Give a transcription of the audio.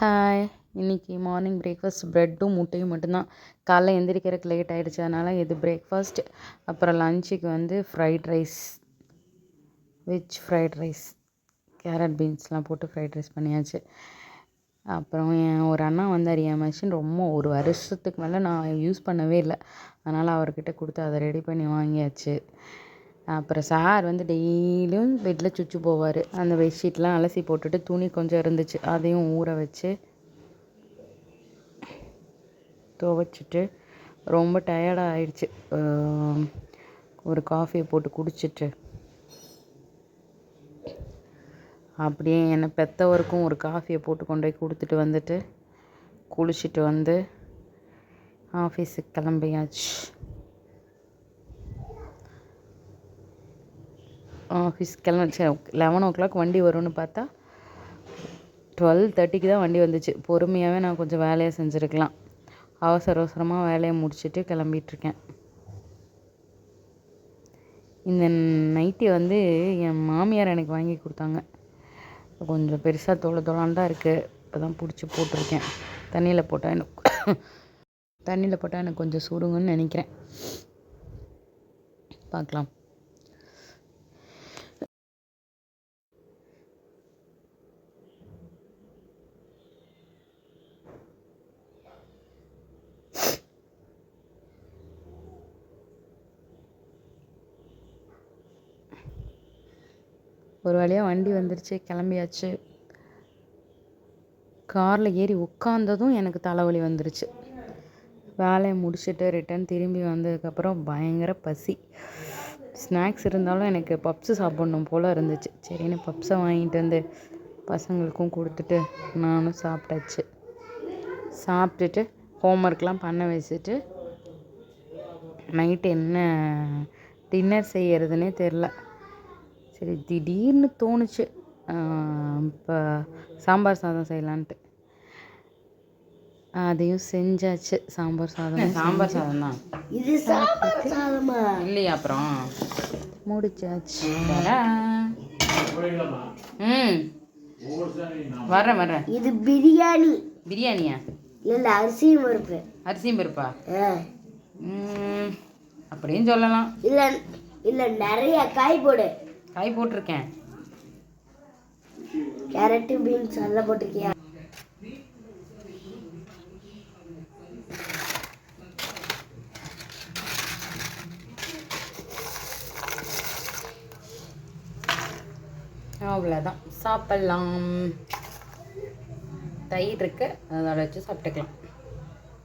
Hi. இன்றைக்கி morning breakfast ப்ரெட்டும் முட்டையும் மட்டும்தான். காலைல எந்திரிக்கிறதுக்கு லேட் ஆகிடுச்சு, அதனால் இது பிரேக்ஃபாஸ்ட். அப்புறம் லஞ்சுக்கு வந்து fried rice, veg fried rice, carrot பீன்ஸ்லாம் போட்டு ஃப்ரைட் ரைஸ் பண்ணியாச்சு. அப்புறம் ஒரு அண்ணா வந்தார். என் மிஷின் ரொம்ப ஒரு வருஷத்துக்கு மேலே நான் யூஸ் பண்ணவே இல்லை, அதனால் அவர்கிட்ட கொடுத்து அதை ரெடி பண்ணி வாங்கியாச்சு. அப்புறம் சார் வந்து டெய்லியும் பெட்டில் சுச்சு போவார். அந்த பெட்ஷீட்லாம் அலசி போட்டுட்டு துணி கொஞ்சம் இருந்துச்சு, அதையும் ஊற வச்சு துவைச்சிட்டு ரொம்ப டயர்டாக ஆயிடுச்சு. ஒரு காஃபியை போட்டு குடிச்சிட்டு அப்படியே என்னை பெற்றவருக்கும் ஒரு காஃபியை போட்டு கொண்டு போய் கொடுத்துட்டு வந்துட்டு குளிச்சுட்டு வந்து ஆஃபீஸுக்கு கிளம்பியாச்சு. ஆஃபீஸ் கிளம்பிச்சு. 11 வண்டி வரும்னு பார்த்தா 12:30 தான் வண்டி வந்துச்சு. பொறுமையாகவே நான் கொஞ்சம் வேலையை செஞ்சுருக்கலாம். அவசர அவசரமாக வேலையை முடிச்சுட்டு கிளம்பிகிட்ருக்கேன். இந்த நைட்டி வந்து என் மாமியார் எனக்கு வாங்கி கொடுத்தாங்க. கொஞ்சம் பெருசாக தோளான்னு தான் இருக்குது. இப்போ தான் பிடிச்சி போட்டிருக்கேன். தண்ணியில் போட்டால் எனக்கு கொஞ்சம் சுருங்குன்னு நினைக்கிறேன். பார்க்கலாம். ஒரு வழியாக வண்டி வந்துருச்சு, கிளம்பியாச்சு. காரில் ஏறி உட்காந்ததும் எனக்கு தலைவலி வந்துருச்சு. வேலையை முடிச்சுட்டு ரிட்டன் திரும்பி வந்ததுக்கப்புறம் பயங்கர பசி. ஸ்நாக்ஸ் இருந்தாலும் எனக்கு பப்ஸு சாப்பிட்ணும் போல் இருந்துச்சு. சரின்னு பப்ஸை வாங்கிட்டு வந்து பசங்களுக்கும் கொடுத்துட்டு நானும் சாப்பிட்டாச்சு. சாப்பிட்டுட்டு ஹோம்ஒர்க்லாம் பண்ண வச்சுட்டு நைட்டு என்ன டின்னர் செய்கிறதுனே தெரில. சரி, திடீர்னு தோணுச்சு இப்போ சாம்பார் சாதம் செய்யலான்ட்டு. அதையும் செஞ்சாச்சு. சாம்பார் சாதம் தான். இது சாம்பார் சாதமா இல்லையா? அப்புறம் முடிச்சாச்சு. வரேன். இது பிரியாணி. பிரியாணியா? இல்லை, அரிசியும் பருப்பு. அரிசியும் பருப்பா? அப்படின்னு சொல்லலாம். இல்லை நிறைய காய் போடு. காய் போட்டிருக்கேன். கேரட்டு பீன்ஸ் எல்லாம் போட்டிருக்கியா? அவ்வளோதான், சாப்பிட்லாம். தயிர் இருக்கு, அதோட வச்சு சாப்பிட்டுக்கலாம்.